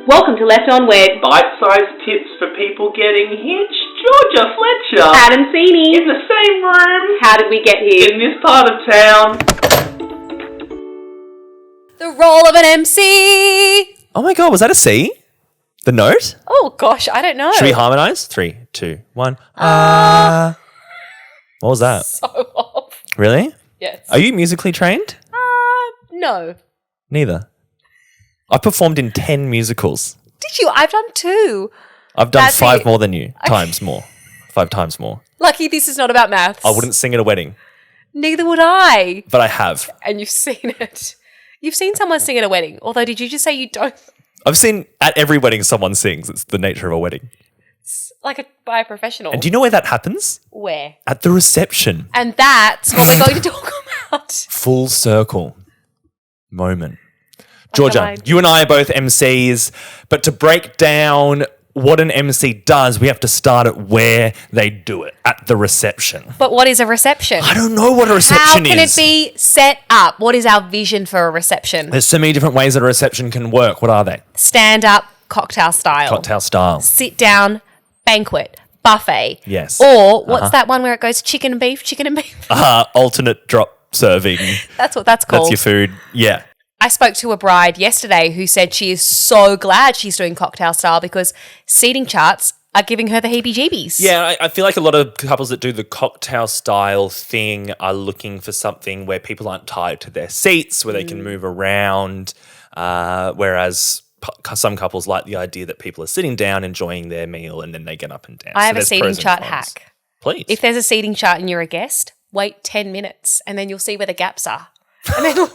Welcome to Left on Wed. Bite-sized tips for people getting hitched. Georgia Fletcher. Adam Sini. In the same room. How did we get here? In this part of town. The role of an MC. Oh my God, was that a C? The note? Oh gosh, I don't know. Should we harmonise? 3, 2, 1. What was that? So off. Really? Yes. Are you musically trained? No. Neither. I've performed in 10 musicals. Did you? I've done 2. I've done That's 5 it. more than you. Times more. 5 times more. Lucky this is not about maths. I wouldn't sing at a wedding, Neither would I. but I have. And you've seen it. You've seen someone sing at a wedding. Although, did you just say you don't? I've seen at every wedding someone sings. It's the nature of a wedding. By a professional. And do you know where that happens? Where? At the reception. And that's what we're going to talk about. Full circle moment. Georgia, line. you and I are both MCs, but to break down what an MC does, we have to start at where they do it, at the reception. But what is a reception? I don't know what a reception How can is. it be set up? What is our vision for a reception? There's so many different ways that a reception can work. What are they? Stand up, cocktail style. Cocktail style. Sit down, banquet, buffet. Yes. Or what's that one where it goes chicken and beef? Alternate drop serving. That's what that's called. That's your food. Yeah. I spoke to a bride yesterday who said she is so glad she's doing cocktail style because seating charts are giving her the heebie-jeebies. Yeah, I feel like a lot of couples that do the cocktail style thing are looking for something where people aren't tied to their seats, where they can move around, whereas some couples like the idea that people are sitting down enjoying their meal and then they get up and dance. I have a there's seating pros and chart cons. hack. Please. If there's a seating chart and you're a guest, wait 10 minutes and then you'll see where the gaps are. And then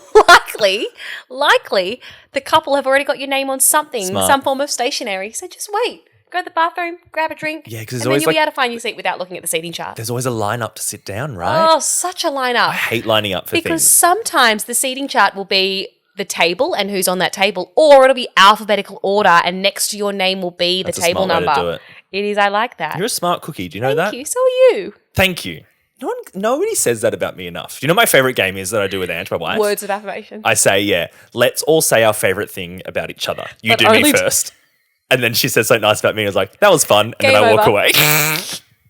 likely, the couple have already got your name on something, Smart. some form of stationery. So just wait. Go to the bathroom, grab a drink. Yeah, 'cause there's and then always you'll be like- able to find your seat without looking at the seating chart. There's always a lineup to sit down, right? Oh, such a lineup. I hate lining up for Because things. sometimes the seating chart will be the table and who's on that table, or it'll be alphabetical order and next to your name will be the That's a table smart way number. to do it. It is. I like that. You're a smart cookie. Do you know that? Thank you. So are you. Thank you. Nobody says that about me enough. Do you know what my favourite game is that I do with Ange, my wife? Words of affirmation. I say, yeah, let's all say our favourite thing about each other. You But do me only first. And then she says something nice about me. I was like, that was fun. And Game then I walk over. away.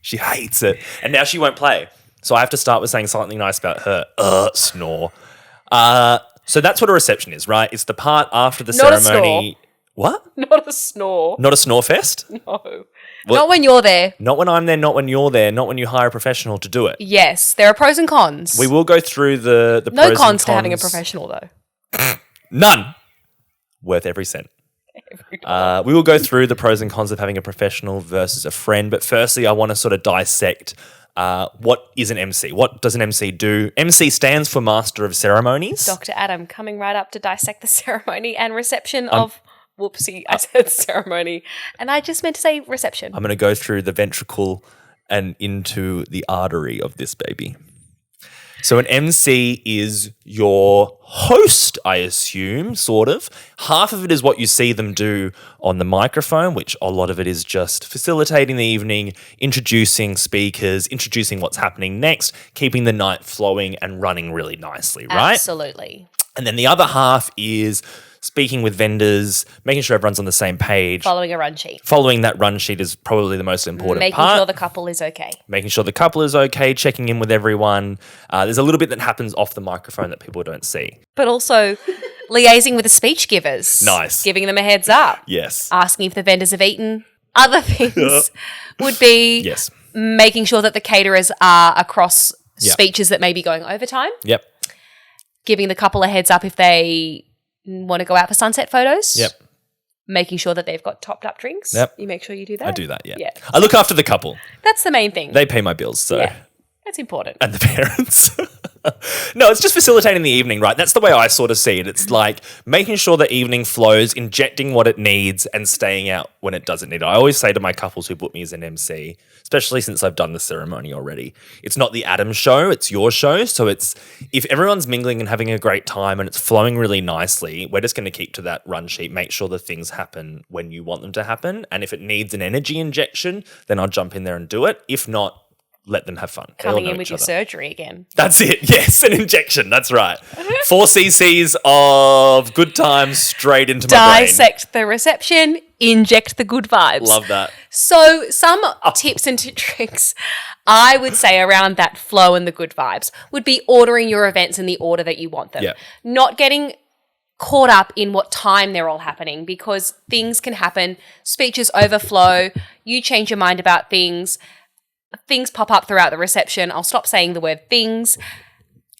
She hates it. And now she won't play. So I have to start with saying something nice about her. Snore. So that's what a reception is, right? It's the part after the Not a ceremony. What? Not a snore. Not a snore fest? No. Well- Not when you're there. Not when I'm there, not when you're there, not when you hire a professional to do it. Yes, there are pros and cons. We will go through the no pros and cons to having a cons. professional though. None. Worth every cent. We will go through the pros and cons of having a professional versus a friend. But firstly, I want to sort of dissect what is an MC? What does an MC do? MC stands for Master of Ceremonies. Dr. Adam coming right up to dissect the ceremony and reception of. Whoopsie, I said ceremony. And I just meant to say reception. I'm going to go through the ventricle and into the artery of this baby. So an MC is your host, I assume, sort of. Half of it is what you see them do on the microphone, which a lot of it is just facilitating the evening, introducing speakers, introducing what's happening next, keeping the night flowing and running really nicely, right? Absolutely. And then the other half is speaking with vendors, making sure everyone's on the same page. Following a run sheet. Following that run sheet is probably the most important Making part. sure the couple is okay. Making sure the couple is okay, checking in with everyone. There's a little bit that happens off the microphone that people don't see. But also liaising with the speech givers. Nice. Giving them a heads up. Yes. Asking if the vendors have eaten. Other things would be Yes. making sure that the caterers are across Yep. speeches that may be going overtime. Yep. Giving the couple a heads up if they want to go out for sunset photos. Yep. Making sure that they've got topped up drinks. Yep. You make sure you do that. I do that, yeah. Yeah. I look after the couple. That's the main thing. They pay my bills, so. Yeah. That's important. And the parents. No, it's just facilitating the evening, right? That's the way I sort of see it. It's like making sure the evening flows, injecting what it needs, and staying out when it doesn't need it. I always say to my couples who put me as an MC, especially since I've done the ceremony already, it's not the Adam show, it's your show. So it's if everyone's mingling and having a great time and it's flowing really nicely, we're just going to keep to that run sheet, make sure the things happen when you want them to happen. And if it needs an energy injection, then I'll jump in there and do it. If not, let them have fun. They all Coming know in with each your other. surgery again. That's it. Yes, an injection. That's right. 4 cc's of good times straight into my brain. Dissect the reception, inject the good vibes. Love that. So some tips and tricks I would say around that flow and the good vibes would be ordering your events in the order that you want them. Yeah. Not getting caught up in what time they're all happening, because things can happen. Speeches overflow. You change your mind about things. Things pop up throughout the reception. I'll stop saying the word things.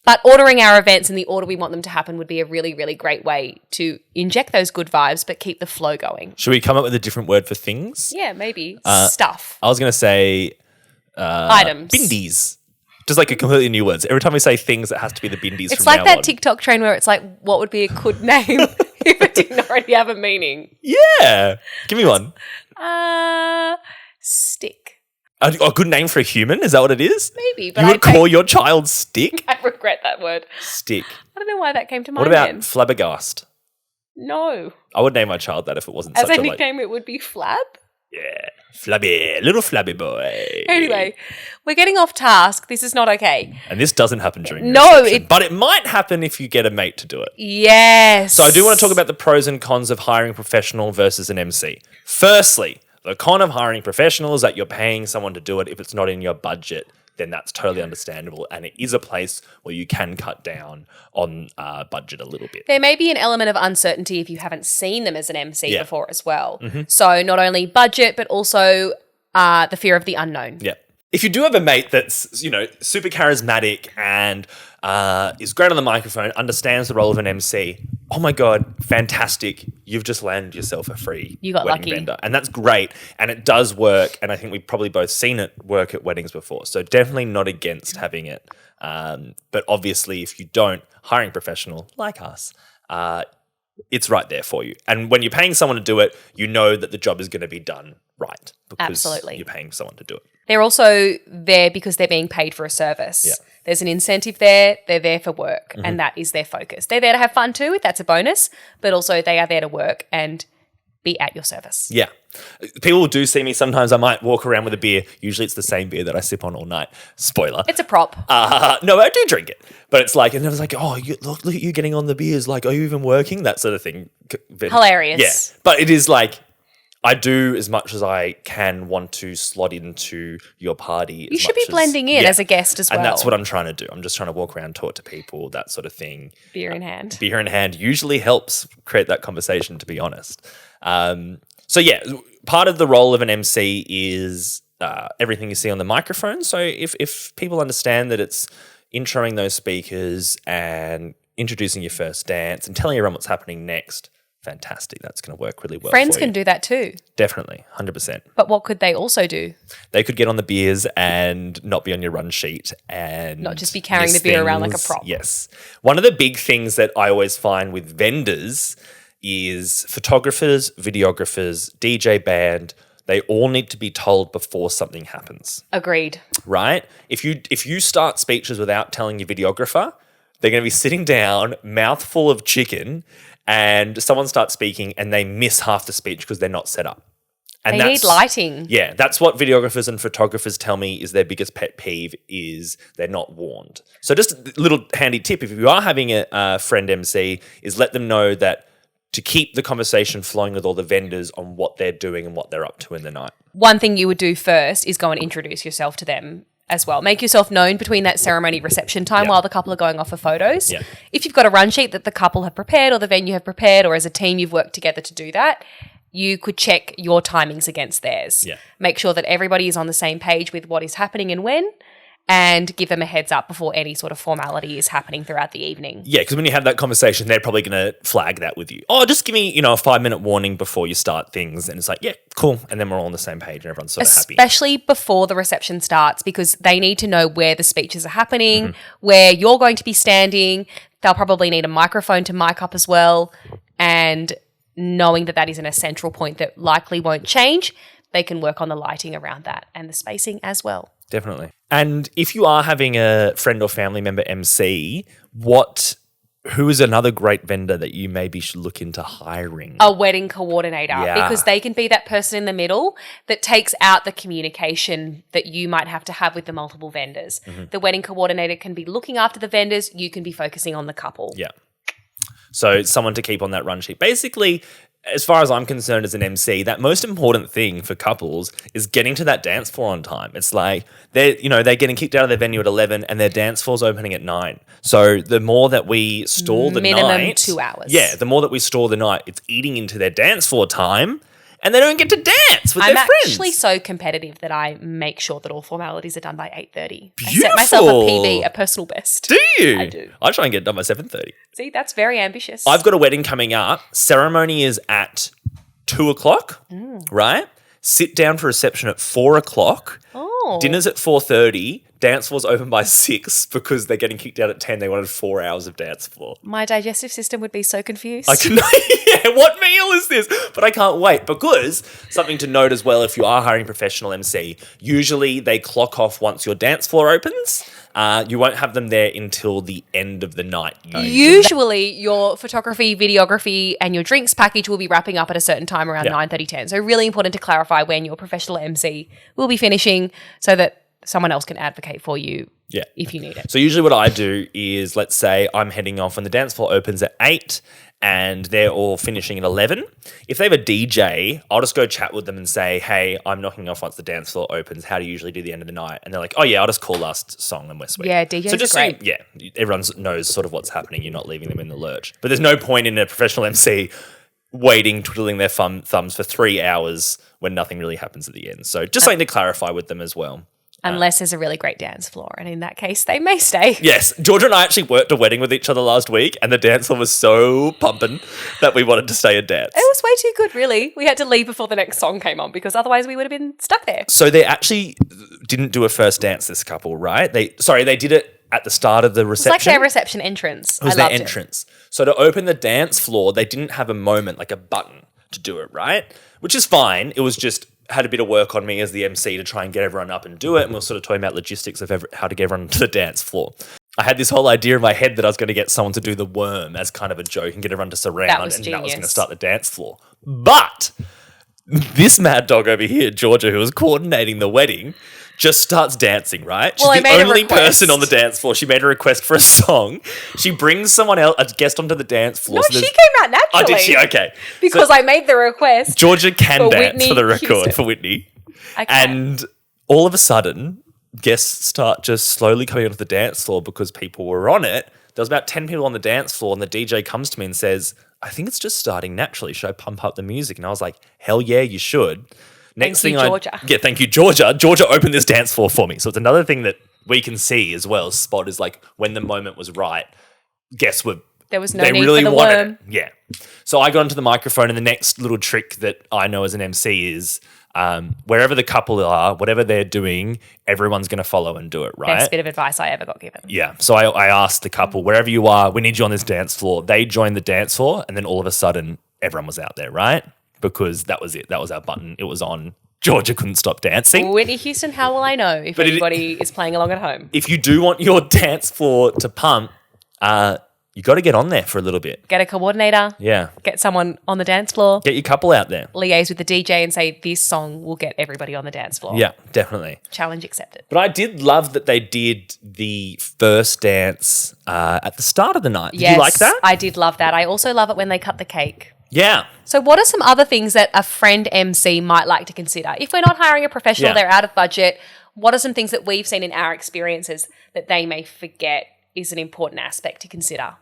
But ordering our events in the order we want them to happen would be a really, really great way to inject those good vibes but keep the flow going. Should we come up with a different word for things? Yeah, maybe. Stuff. I was going to say Items. bindies. Just like a completely new word. Every time we say things, it has to be the bindies It's from like now that on. TikTok trend where it's like, what would be a good name if it didn't already have a meaning? Yeah. Give me one. Stick. A good name for a human? Is that what it is? Maybe, but You would call your child Stick? I regret that word. Stick. I don't know why that came to mind What about then. flabbergast? No. I would name my child that if it wasn't As such a a nickname, it would be Flab. yeah, flabby, little flabby boy. Anyway, we're getting off task. This is not okay. And this doesn't happen during No, reception, but it might happen if you get a mate to do it. Yes. So I do want to talk about the pros and cons of hiring a professional versus an MC. Firstly, the con of hiring a professional is that you're paying someone to do it. If it's not in your budget, then that's totally understandable. And it is a place where you can cut down on budget a little bit. There may be an element of uncertainty if you haven't seen them as an MC Yeah. before as well. So not only budget, but also the fear of the unknown. Yeah. If you do have a mate that's, super charismatic and is great on the microphone, understands the role of an MC, oh my God, fantastic. You've just landed yourself a free You got wedding lucky. vendor. And that's great. And it does work. And I think we've probably both seen it work at weddings before. So definitely not against having it. But obviously, if you don't, hiring a professional like us, it's right there for you. And when you're paying someone to do it, you know that the job is going to be done right because Absolutely. you're paying someone to do it. They're also there because they're being paid for a service. Yeah. There's an incentive there. They're there for work, and that is their focus. They're there to have fun too. That's a bonus. But also they are there to work and be at your service. Yeah. People do see me sometimes. I might walk around with a beer. Usually it's the same beer that I sip on all night. Spoiler. It's a prop. No, I do drink it. But it's like, and I was like, oh, look at you getting on the beers. Like, are you even working? That sort of thing. Hilarious. Yeah. But it is like, I do as much as I can want to slot into your party. You should be blending in as a guest as well. And that's what I'm trying to do. I'm just trying to walk around, talk to people, that sort of thing. Beer in hand. Beer in hand usually helps create that conversation, to be honest. So yeah, part of the role of an MC is everything you see on the microphone. So if people understand that it's introing those speakers and introducing your first dance and telling everyone what's happening next, fantastic. That's going to work really well. Friends for can you. do that too. Definitely, 100%. But what could they also do? They could get on the beers and not be on your run sheet and Not just be carrying miss the beer around like a things. prop. Yes. One of the big things that I always find with vendors is photographers, videographers, DJ band, they all need to be told before something happens, Agreed. right? If you start speeches without telling your videographer, they're going to be sitting down, mouthful of chicken, and someone starts speaking and they miss half the speech because they're not set up. And They need lighting. Yeah, that's what videographers and photographers tell me is their biggest pet peeve is they're not warned. So just a little handy tip, if you are having a friend MC, is let them know that to keep the conversation flowing with all the vendors on what they're doing and what they're up to in the night. One thing you would do first is go and introduce yourself to them as well. Make yourself known between that ceremony reception time Yeah. while the couple are going off for photos. Yeah. If you've got a run sheet that the couple have prepared or the venue have prepared, or as a team you've worked together to do that, you could check your timings against theirs. Yeah. Make sure that everybody is on the same page with what is happening and when, and give them a heads up before any sort of formality is happening throughout the evening. Yeah, because when you have that conversation, they're probably going to flag that with you. Oh, just give me, a 5-minute warning before you start things. And it's like, yeah, cool. And then we're all on the same page and everyone's sort of happy. Especially before the reception starts, because they need to know where the speeches are happening, where you're going to be standing. They'll probably need a microphone to mic up as well. And knowing that that is an essential point that likely won't change, they can work on the lighting around that and the spacing as well. Definitely. And if you are having a friend or family member MC, what who is another great vendor that you maybe should look into hiring? A wedding coordinator, Yeah. because they can be that person in the middle that takes out the communication that you might have to have with the multiple vendors. Mm-hmm. The wedding coordinator can be looking after the vendors. You can be focusing on the couple. Yeah. So someone to keep on that run sheet. Basically, as far as I'm concerned as an MC, that most important thing for couples is getting to that dance floor on time. It's like they're getting kicked out of their venue at 11 and their dance floor's opening at 9. So the more that we stall the night, Minimum 2 hours. Yeah, the more that we stall the night, it's eating into their dance floor time, and they don't get to dance with I'm their friends. actually so competitive that I make sure that all formalities are done by 8:30. I set Beautiful. myself a PB, a personal best. Do you? I do. I try and get it done by 7:30. See, that's very ambitious. I've got a wedding coming up. Ceremony is at 2:00, right? Sit down for reception at 4:00. Oh. Dinner's at 4:30. Dance floor's open by 6 because they're getting kicked out at 10. They wanted 4 hours of dance floor. My digestive system would be so confused. I can, yeah, what meal is this? But I can't wait because something to note as well, if you are hiring professional MC, usually they clock off once your dance floor opens. You won't have them there until the end of the night. Usually your photography, videography and your drinks package will be wrapping up at a certain time around Yeah. 9:30, 10. So really important to clarify when your professional MC will be finishing so that someone else can advocate for you Yeah. if you need it. So usually what I do is, let's say I'm heading off when the dance floor opens at 8 and they're all finishing at 11. If they have a DJ, I'll just go chat with them and say, hey, I'm knocking off once the dance floor opens. How do you usually do the end of the night? And they're like, oh yeah, I'll just call last song and we're sweet. Yeah, DJs are great. So yeah, everyone knows sort of what's happening. You're not leaving them in the lurch. But there's no point in a professional MC waiting, twiddling their thumbs for 3 hours when nothing really happens at the end. So just something to clarify with them as well. Unless there's a really great dance floor. And in that case, they may stay. Yes, Georgia and I actually worked a wedding with each other last week, and the dance floor was so pumping that we wanted to stay and dance. It was way too good, really. We had to leave before the next song came on because otherwise we would have been stuck there. So they actually didn't do a first dance, this couple, right? They did it at the start of the reception. It's like their reception entrance. It was I their loved entrance. So to open the dance floor, they didn't have a moment, like a button to do it, right? Which is fine. It was just had a bit of work on me as the MC to try and get everyone up and do it. And we were sort of talking about logistics of how to get everyone to the dance floor. I had this whole idea in my head that I was going to get someone to do the worm as kind of a joke and get everyone to surround. That was and that was going to genius. start the dance floor. But this mad dog over here, Georgia, who was coordinating the wedding, just starts dancing, right? She's Well, I the made a only request. person on the dance floor. She made a request for a song. She brings someone else, a guest onto the dance floor. No, So she there's- came out naturally. Oh, did she? Okay. Because I made the request. Georgia can For dance Whitney for the record Houston. for Whitney. I can. And all of a sudden, guests start just slowly coming onto the dance floor because people were on it. There was about 10 people on the dance floor, and the DJ comes to me and says, I think it's just starting naturally. Should I pump up the music? And I was like, hell yeah, you should. Next Thank you, Georgia. Yeah, thank you, Georgia. Georgia opened this dance floor for me. So it's another thing that we can see as well. Spot is like when the moment was right, guests were There was no they need really for the wanted worm. it. Yeah. So I got onto the microphone, and the next little trick that I know as an MC is wherever the couple are, whatever they're doing, everyone's going to follow and do it, right? Best bit of advice I ever got given. Yeah. So I asked the couple, wherever you are, we need you on this dance floor. They joined the dance floor, and then all of a sudden, everyone was out there, right? Because that was it. That was our button. It was on. Georgia couldn't stop dancing. Whitney Houston, how will I know if But anybody is playing along at home? If you do want your dance floor to pump, you got to get on there for a little bit. Get a coordinator, Yeah. get someone on the dance floor, Get your couple out there. liaise with the DJ and say, this song will get everybody on the dance floor. Yeah, definitely. Challenge accepted. But I did love that they did the first dance at the start of the night. Did Yes, you like that? I did love that. I also love it when they cut the cake. Yeah. So what are some other things that a friend MC might like to consider? If we're not hiring a professional, Yeah. they're out of budget, what are some things that we've seen in our experiences that they may forget is an important aspect to consider?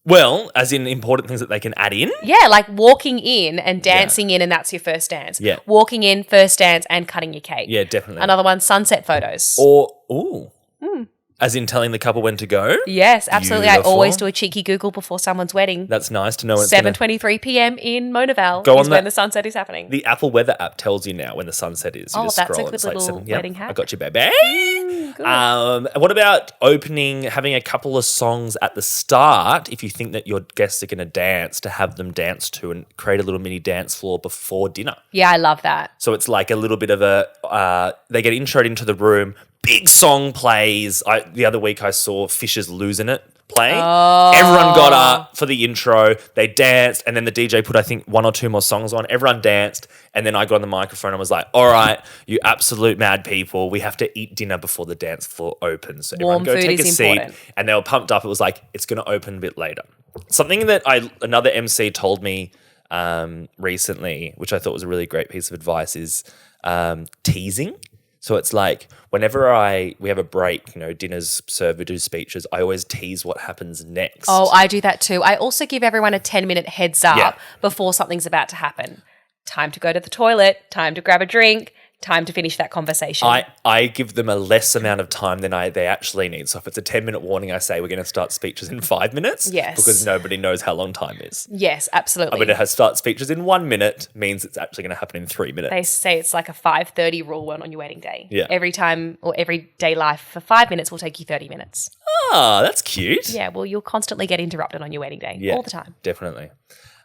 Well, as in important things that they can add in. Yeah, like walking in and dancing in and that's your first dance. Yeah. Walking in, first dance and cutting your cake. Yeah, definitely. Another one, sunset photos. Or, Hmm. as in telling the couple when to go. Yes, absolutely. Beautiful. I always do a cheeky Google before someone's wedding. That's nice to know. It's gonna- 7:23 p.m. in Monaval Go is on when that- the sunset is happening. The Apple Weather app tells you now when the sunset is. You Oh, just that's a scroll good and it's like little 7. Yep, wedding hack. I got you, baby. good. What about having a couple of songs at the start if you think that your guests are going to dance, to have them dance to and create a little mini dance floor before dinner? Yeah, I love that. So it's like a little bit of they get introed into the room, big song plays. The other week I saw Fisher's Losing It playing. Everyone got up for the intro. They danced, and then the DJ put, I think, 1 or 2 more songs on. Everyone danced, and then I got on the microphone and was like, all right, you absolute mad people, we have to eat dinner before the dance floor opens. So Warm everyone go food take a is seat. important. And they were pumped up. It was like, it's going to open a bit later. Something that another MC told me recently, which I thought was a really great piece of advice, is teasing. So it's like whenever we have a break, dinner's served, we do speeches, I always tease what happens next. Oh, I do that too. I also give everyone a 10-minute heads up Yeah. before something's about to happen. Time to go to the toilet, time to grab a drink, time to finish that conversation. I give them a less amount of time than they actually need. So if it's a 10-minute warning, I say we're going to start speeches in 5 minutes. Yes. Because nobody knows how long time is. Yes, absolutely. I'm going to start speeches in 1 minute means it's actually going to happen in 3 minutes. They say it's like a 5:30 rule on your wedding day. Yeah. Every time or everyday life for 5 minutes will take you 30 minutes. Ah, that's cute. Yeah, well, you'll constantly get interrupted on your wedding day all the time. Definitely.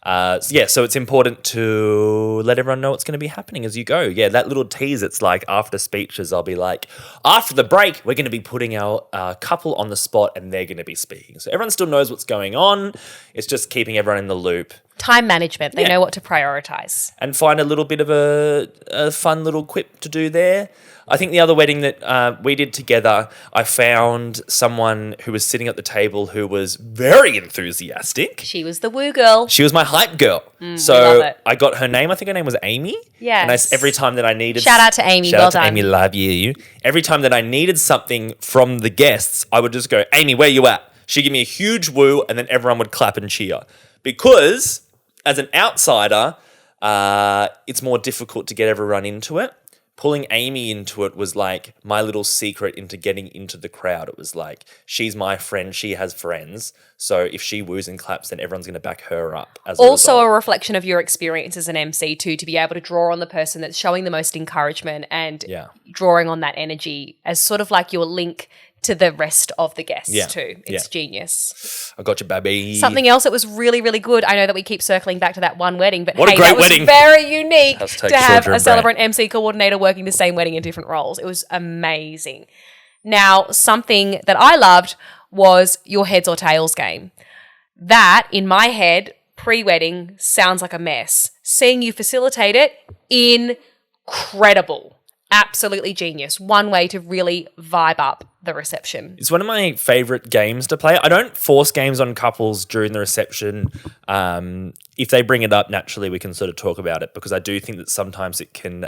So it's important to let everyone know what's going to be happening as you go. Yeah, that little tease, it's like after speeches, I'll be like, after the break, we're going to be putting our couple on the spot and they're going to be speaking. So everyone still knows what's going on. It's just keeping everyone in the loop. Time management. They know what to prioritize. And find a little bit of a fun little quip to do there. I think the other wedding that we did together, I found someone who was sitting at the table who was very enthusiastic. She was the woo girl. She was my hype girl. we love So it. I got her name. I think her name was Amy. Yes. And every time that I needed... Shout out to Amy. Shout Well out to done. Amy, love you. Every time that I needed something from the guests, I would just go, Amy, where you at? She'd give me a huge woo and then everyone would clap and cheer. Because as an outsider, it's more difficult to get everyone into it. Pulling Amy into it was like my little secret into getting into the crowd. It was like, she's my friend, she has friends. So if she woos and claps, then everyone's going to back her up as Also a a result. reflection of your experience as an MC too, to be able to draw on the person that's showing the most encouragement and drawing on that energy as sort of like your link to the rest of the guests too. It's genius. I got you, baby. Something else that was really, really good. I know that we keep circling back to that one wedding, but What a hey, great that was wedding. very unique Hashtag to have Georgia a and celebrant MC coordinator working the same wedding in different roles. It was amazing. Now, something that I loved was your heads or tails game. That, in my head, pre-wedding, sounds like a mess. Seeing you facilitate it, incredible. Absolutely genius. One way to really vibe up the reception. It's one of my favorite games to play. I don't force games on couples during the reception. If they bring it up, naturally we can sort of talk about it because I do think that sometimes it can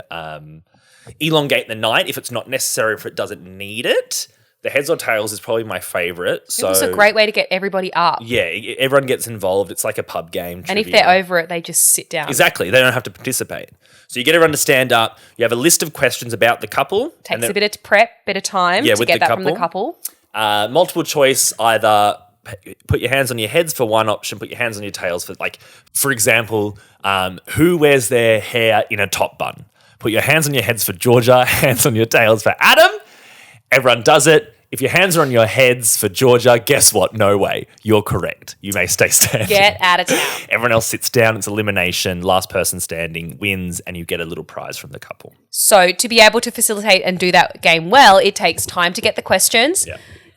elongate the night if it's not necessary, if it doesn't need it. The heads or tails is probably my favorite. So It was a great way to get everybody up. yeah, everyone gets involved. It's like a pub game. And if trivia. they're over it, they just sit down. Exactly. They don't have to participate. So you get everyone to stand up. You have a list of questions about the couple. Takes a bit of prep, bit of time to with get the that from the couple. Multiple choice, either put your hands on your heads for one option, put your hands on your tails for, like, for example, who wears their hair in a top bun? Put your hands on your heads for Georgia, hands on your tails for Adam. Everyone does it. If your hands are on your heads for Georgia, guess what? No way. You're correct. You may stay standing. Get out of town. Everyone else sits down. It's elimination. Last person standing wins, and you get a little prize from the couple. So to be able to facilitate and do that game well, it takes time to get the questions,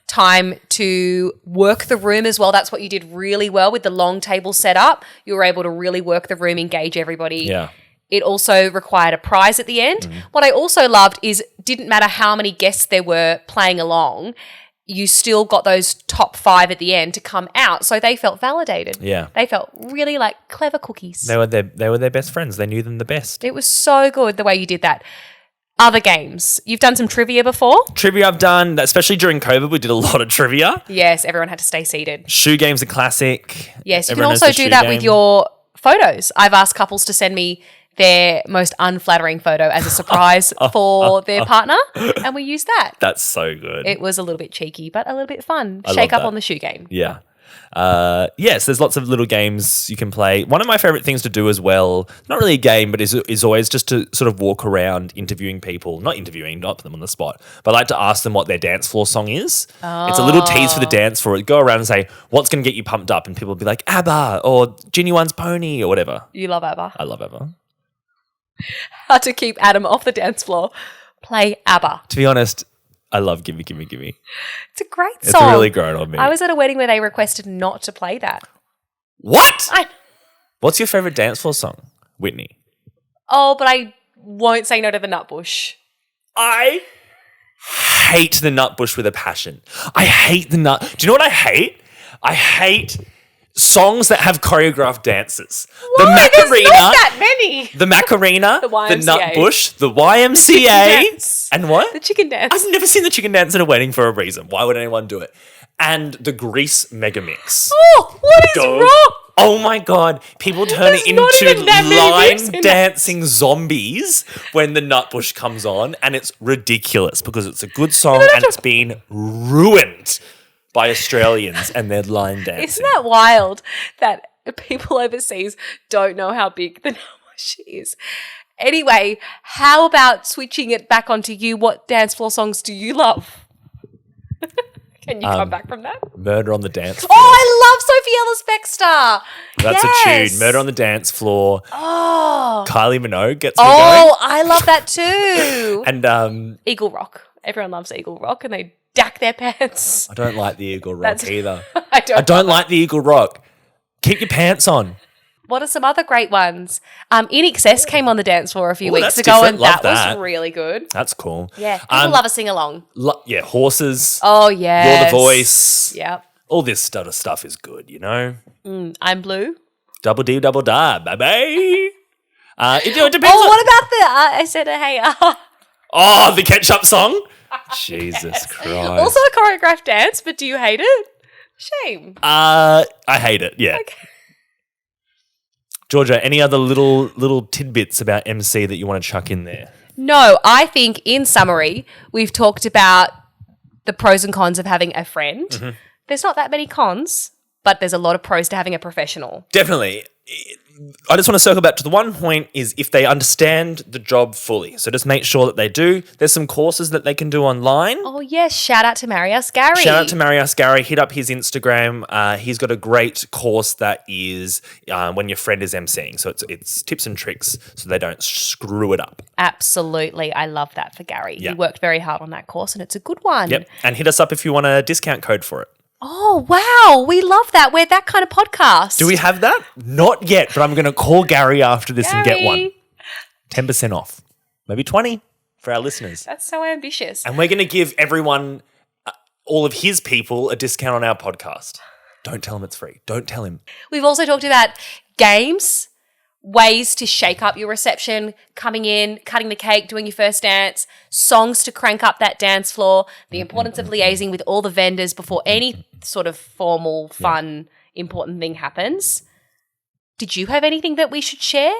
time to work the room as well. That's what you did really well with the long table setup. You were able to really work the room, engage everybody. Yeah. It also required a prize at the end. What I also loved is didn't matter how many guests there were playing along, you still got those top 5 at the end to come out. So they felt validated. Yeah. They felt really like clever cookies. They were their best friends. They knew them the best. It was so good the way you did that. Other games. You've done some trivia before? Trivia I've done, especially during COVID, we did a lot of trivia. Yes, everyone had to stay seated. Shoe game's a classic. Yes, you Everyone can knows also the do shoe that game. with your photos. I've asked couples to send me their most unflattering photo as a surprise for their partner, and we used that. That's so good. It was a little bit cheeky, but a little bit fun. I Shake love up that. on the shoe game. Yeah. Yes, there's lots of little games you can play. One of my favorite things to do as well, not really a game, but is always just to sort of walk around interviewing people. Not put them on the spot, but I like to ask them what their dance floor song is. It's a little tease for the dance floor. Go around and say, what's going to get you pumped up? And people will be like, ABBA or Ginny One's Pony or whatever. You love ABBA. I love ABBA. How to keep Adam off the dance floor. Play ABBA. To be honest, I love Gimme, Gimme, Gimme. It's a great It's song. really grown on me. I was at a wedding where they requested not to play that. What? I What's your favourite dance floor song, Whitney? but I won't say no to the Nutbush. I hate the Nutbush with a passion. I hate the nut. Do you know what I hate? I hate songs that have choreographed dances. Why? The There's Macarena. not that many. The Macarena, The the YMCA. Nutbush, the YMCA, chicken dance. and what? The chicken dance. I've never seen the chicken dance at a wedding for a reason. Why would anyone do it? And the Grease mega mix. Oh, what is Go. wrong? Oh my god, people turn There's it not even into that many mix in line it. dancing zombies when the Nutbush comes on, and it's ridiculous because it's a good song and it's been ruined by Australians and their line dancing. Isn't that wild that people overseas don't know how big the Nutbush is? Anyway, how about switching it back onto you? What dance floor songs do you love? Can you come back from that? Murder on the Dance Floor. Oh, I love Sophie Ellis-Bextor. That's Yes. a tune. Murder on the Dance Floor. Oh, Kylie Minogue gets me going. I love that too. And Eagle Rock. Everyone loves Eagle Rock, and they dack their pants. I don't like the Eagle Rock That's- either. I don't. I don't like the Eagle Rock. Keep your pants on. What are some other great ones? In Excess came on the dance floor a few Ooh, weeks that's ago, different. and Love that that. was really good. That's cool. Yeah, people love a sing along. Yeah, Horses. Oh yeah, You're the Voice. Yep. All this stuff is good, you know? I'm Blue. Double D, double da, baby. It depends Oh, on... what about the? I said, hey. Oh, the ketchup song? Jesus Christ. Also a choreographed dance, but do you hate it? Shame. I hate it, yeah. Okay. Georgia, any other little tidbits about MC that you want to chuck in there? No, I think in summary, we've talked about the pros and cons of having a friend. Mm-hmm. There's not that many cons, but there's a lot of pros to having a professional. Definitely. I just want to circle back to the one point is if they understand the job fully. So just make sure that they do. There's some courses that they can do online. Oh, yes. Shout out to Marry Us Gary. Shout out to Marius Gary. Hit up his Instagram. He's got a great course that is when your friend is emceeing. So it's tips and tricks so they don't screw it up. Absolutely. I love that for Gary. Yeah. He worked very hard on that course and it's a good one. Yep. And hit us up if you want a discount code for it. Oh, wow. We love that. We're that kind of podcast. Do we have that? Not yet, but I'm going to call Gary after this and get one. Gary. 10% off. Maybe 20 for our listeners. That's so ambitious. And we're going to give everyone, all of his people, a discount on our podcast. Don't tell him it's free. Don't tell him. We've also talked about games, ways to shake up your reception, coming in, cutting the cake, doing your first dance, songs to crank up that dance floor, the importance of liaising with all the vendors before any sort of formal, fun, important thing happens. Did you have anything that we should share?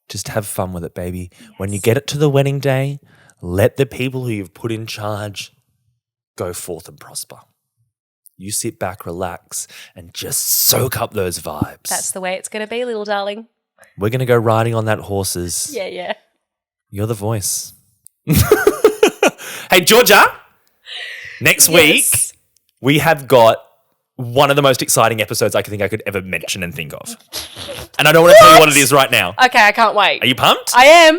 Just have fun with it, baby. When you get it to the wedding day, let the people who you've put in charge go forth and prosper. You sit back, relax, and just soak up those vibes. That's the way it's going to be, little darling. We're going to go riding on that horses. Yeah. You're the voice. Hey, Georgia, next week we have got one of the most exciting episodes I think I could ever mention and think of. And I don't want to tell you what it is right now. Okay, I can't wait. Are you pumped? I am.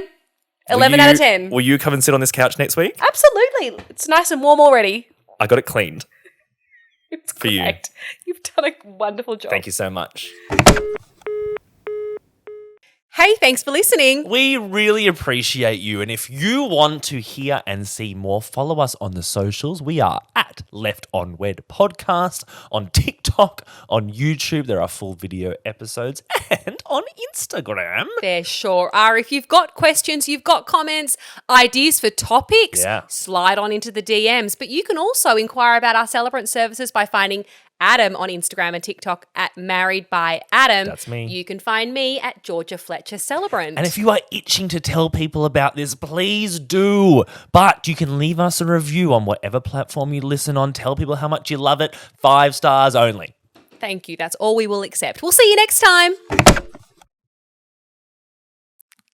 Will 11 out of 10. Will you come and sit on this couch next week? Absolutely. It's nice and warm already. I got it cleaned. It's For you. great. You've done a wonderful job. Thank you so much. Hey, thanks for listening. We really appreciate you. And if you want to hear and see more, follow us on the socials. We are at Left on Wed Podcast on TikTok, on YouTube. There are full video episodes and on Instagram. There sure are. If you've got questions, you've got comments, ideas for topics, slide on into the DMs. But you can also inquire about our celebrant services by finding Adam on Instagram and TikTok at Married by Adam. That's me. You can find me at Georgia Fletcher Celebrant. And if you are itching to tell people about this, please do. But you can leave us a review on whatever platform you listen on. Tell people how much you love it. 5 stars only. Thank you. That's all we will accept. We'll see you next time.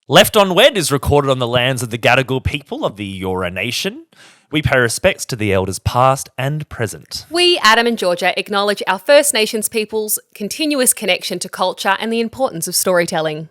Left on Wed is recorded on the lands of the Gadigal people of the Eora Nation. We pay respects to the elders past and present. We, Adam and Georgia, acknowledge our First Nations people's continuous connection to culture and the importance of storytelling.